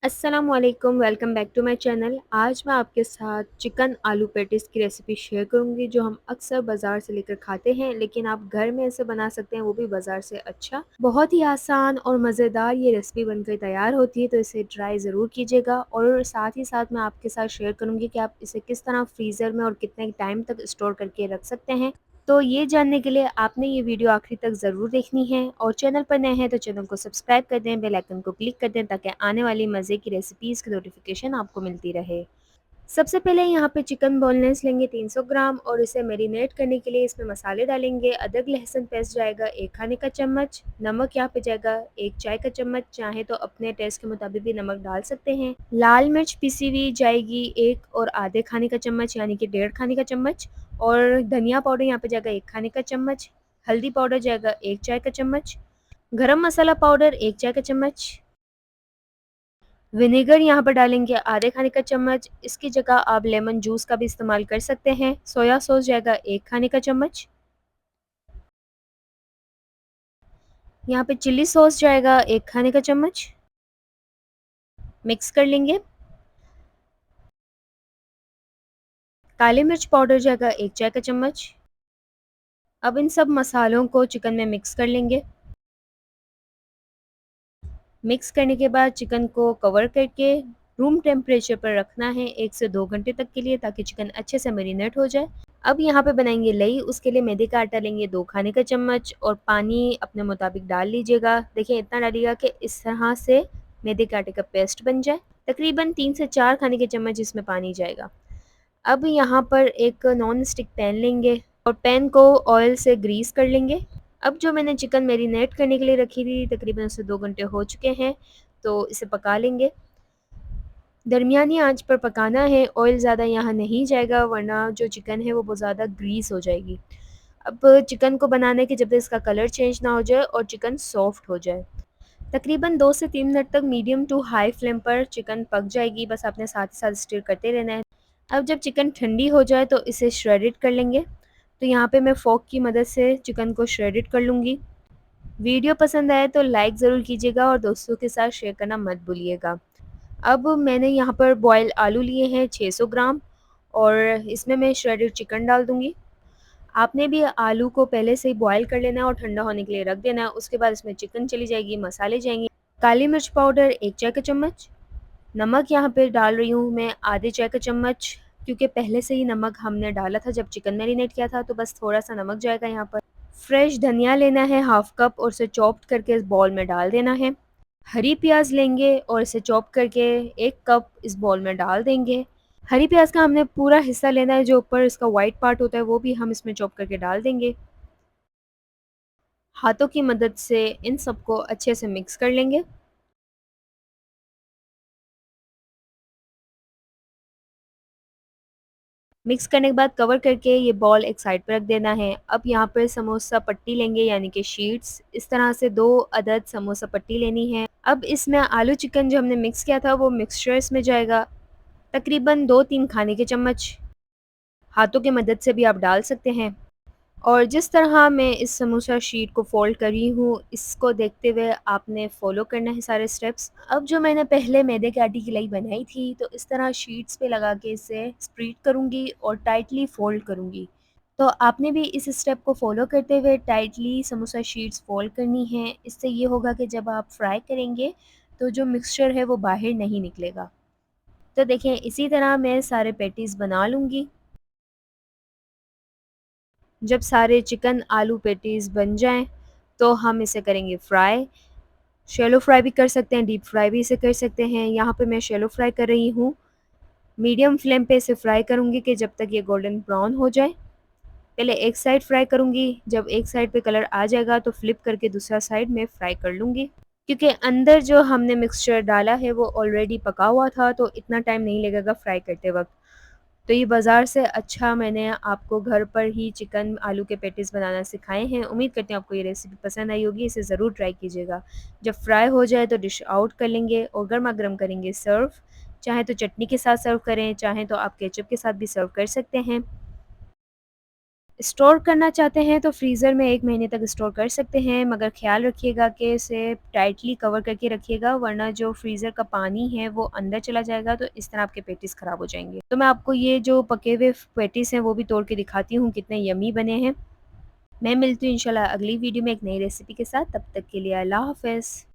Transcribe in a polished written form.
अस्सलामुअलैकुम, welcome back to my channel. आज मैं आपके साथ चिकन आलू पैटीज़ की रेसिपी शेयर करूंगी जो हम अक्सर बाज़ार से लेकर खाते हैं, लेकिन आप घर में ऐसे बना सकते हैं, वो भी बाज़ार से अच्छा। बहुत ही आसान और मज़ेदार ये रेसिपी बनकर तैयार होती है, तो इसे ट्राई ज़रूर कीजिएगा। और साथ ही साथ मैं आपके साथ शेयर करूँगी कि आप इसे किस तरह फ्रीज़र में और कितने टाइम तक स्टोर करके रख सकते हैं। तो ये जानने के लिए आपने ये वीडियो आखिरी तक ज़रूर देखनी है, और चैनल पर नए हैं तो चैनल को सब्सक्राइब कर दें, बेल आइकन को क्लिक कर दें ताकि आने वाली मज़े की रेसिपीज़ की नोटिफिकेशन आपको मिलती रहे। सबसे पहले यहाँ पे चिकन बोनलेस लेंगे 300 ग्राम, और इसे मैरिनेट करने के लिए इसमें मसाले डालेंगे। अदरक लहसुन पेस्ट जाएगा 1 खाने का चम्मच, नमक यहाँ पे जाएगा 1 चाय का चम्मच, चाहे तो अपने टेस्ट के मुताबिक भी नमक डाल सकते हैं। लाल मिर्च पिसी हुई जाएगी 1 और आधे खाने का चम्मच, यानी कि 1.5 खाने का चम्मच। और धनिया पाउडर यहाँ पे जाएगा 1 खाने का चम्मच। हल्दी पाउडर जाएगा 1 चाय का चम्मच। गरम मसाला पाउडर 1 चाय का चम्मच। विनेगर यहाँ पर डालेंगे आधे खाने का चम्मच, इसकी जगह आप लेमन जूस का भी इस्तेमाल कर सकते हैं। सोया सॉस जाएगा 1 खाने का चम्मच। यहाँ पे चिल्ली सॉस जाएगा 1 खाने का चम्मच। मिक्स कर लेंगे। काली मिर्च पाउडर जाएगा 1 चाय का चम्मच। अब इन सब मसालों को चिकन में मिक्स कर लेंगे। मिक्स करने के बाद चिकन को कवर करके रूम टेम्परेचर पर रखना है 1 से 2 घंटे तक के लिए, ताकि चिकन अच्छे से मैरिनेट हो जाए। अब यहाँ पे बनाएंगे लई। उसके लिए मैदे का आटा लेंगे 2 खाने का चम्मच, और पानी अपने मुताबिक डाल लीजिएगा। देखिए इतना डालिएगा कि इस तरह से मैदे के आटे का पेस्ट बन जाए। तकरीबन 3 से 4 खाने के चम्मच इसमें पानी जाएगा। अब यहाँ पर एक नॉन स्टिक पैन लेंगे और पैन को ऑयल से ग्रीस कर लेंगे। अब जो मैंने चिकन मैरिनेट करने के लिए रखी थी, तकरीबन उससे 2 घंटे हो चुके हैं, तो इसे पका लेंगे। दरमियानी आंच पर पकाना है, ऑयल ज़्यादा यहाँ नहीं जाएगा वरना जो चिकन है वो बहुत ज़्यादा ग्रीस हो जाएगी। अब चिकन को बनाने के जब तक इसका कलर चेंज ना हो जाए और चिकन सॉफ्ट हो जाए, तकरीबन 2 से 3 मिनट तक मीडियम टू हाई फ्लेम पर चिकन पक जाएगी। बस आपने साथ ही साथ स्टिर करते रहना है। अब जब चिकन ठंडी हो जाए तो इसे श्रेडिड कर लेंगे। तो यहाँ पे मैं फ़ोर्क की मदद से चिकन को श्रेडिड कर लूँगी। वीडियो पसंद आए तो लाइक ज़रूर कीजिएगा और दोस्तों के साथ शेयर करना मत भूलिएगा। अब मैंने यहाँ पर बॉयल आलू लिए हैं 600 ग्राम, और इसमें मैं श्रेडेड चिकन डाल दूँगी। आपने भी आलू को पहले से ही बॉयल कर लेना है और ठंडा होने के लिए रख देना है। उसके बाद इसमें चिकन चली जाएगी, मसाले जाएंगे। काली मिर्च पाउडर 1 चाय का चम्मच। नमक यहाँ पे डाल रही हूँ मैं आधे चाय का चम्मच, क्योंकि पहले से ही नमक हमने डाला था जब चिकन मैरिनेट किया था, तो बस थोड़ा सा नमक जाएगा यहाँ पर। फ्रेश धनिया लेना है हाफ कप, और उसे चॉप्ड करके इस बॉल में डाल देना है। हरी प्याज लेंगे और इसे चॉप करके 1 कप इस बॉल में डाल देंगे। हरी प्याज का हमने पूरा हिस्सा लेना है, जो ऊपर इसका वाइट पार्ट होता है वो भी हम इसमें चॉप करके डाल देंगे। हाथों की मदद से इन सबको अच्छे से मिक्स कर लेंगे। मिक्स करने के बाद कवर करके ये बॉल एक साइड पर रख देना है। अब यहाँ पर समोसा पट्टी लेंगे, यानी कि शीट्स। इस तरह से 2 अदद समोसा पट्टी लेनी है। अब इसमें आलू चिकन जो हमने मिक्स किया था वो मिक्सचर इसमें जाएगा, तकरीबन 2-3 खाने के चम्मच। हाथों की मदद से भी आप डाल सकते हैं। और जिस तरह मैं इस समोसा शीट को फ़ोल्ड करी हूँ, इसको देखते हुए आपने फ़ॉलो करना है सारे स्टेप्स। अब जो मैंने पहले मैदे के आटे की लई बनाई थी, तो इस तरह शीट्स पे लगा के इसे स्प्रेड करूँगी और टाइटली फ़ोल्ड करूँगी। तो आपने भी इस स्टेप को फ़ॉलो करते हुए टाइटली समोसा शीट्स फ़ोल्ड करनी है। इससे ये होगा कि जब आप फ्राई करेंगे, तो जो मिक्सचर है वो बाहर नहीं निकलेगा। तो देखें इसी तरह मैं सारे पैटीज़ बना लूँगी। जब सारे चिकन आलू पैटीज़ बन जाएँ, तो हम इसे करेंगे फ्राई। शैलो फ्राई भी कर सकते हैं, डीप फ्राई भी इसे कर सकते हैं। यहाँ पे मैं शैलो फ्राई कर रही हूँ। मीडियम फ्लेम पे इसे फ्राई करूँगी कि जब तक ये गोल्डन ब्राउन हो जाए। पहले एक साइड फ्राई करूँगी, जब एक साइड पे कलर आ जाएगा तो फ्लिप करके दूसरा साइड में फ्राई कर लूँगी। क्योंकि अंदर जो हमने मिक्सचर डाला है वो ऑलरेडी पका हुआ था, तो इतना टाइम नहीं लगेगा फ्राई करते वक़्त। तो ये बाज़ार से अच्छा मैंने आपको घर पर ही चिकन आलू के पैटीज़ बनाना सिखाए हैं। उम्मीद करते हैं आपको ये रेसिपी पसंद आई होगी, इसे ज़रूर ट्राई कीजिएगा। जब फ्राई हो जाए तो डिश आउट कर लेंगे और गरमा-गरम करेंगे सर्व। चाहे तो चटनी के साथ सर्व करें, चाहें तो आप केचप के साथ भी सर्व कर सकते हैं। स्टोर करना चाहते हैं तो फ्रीज़र में 1 महीने तक स्टोर कर सकते हैं, मगर ख़्याल रखिएगा कि इसे टाइटली कवर करके रखिएगा, वरना जो फ्रीज़र का पानी है वो अंदर चला जाएगा, तो इस तरह आपके पैटीज़ ख़राब हो जाएँगे। तो मैं आपको ये जो पके हुए पैटीज़ हैं वो भी तोड़ के दिखाती हूँ कितने यम्मी बने हैं। मैं मिलती हूँ इंशाल्लाह अगली वीडियो में एक नई रेसिपी के साथ, तब तक के लिए अल्लाह हाफ़िज़।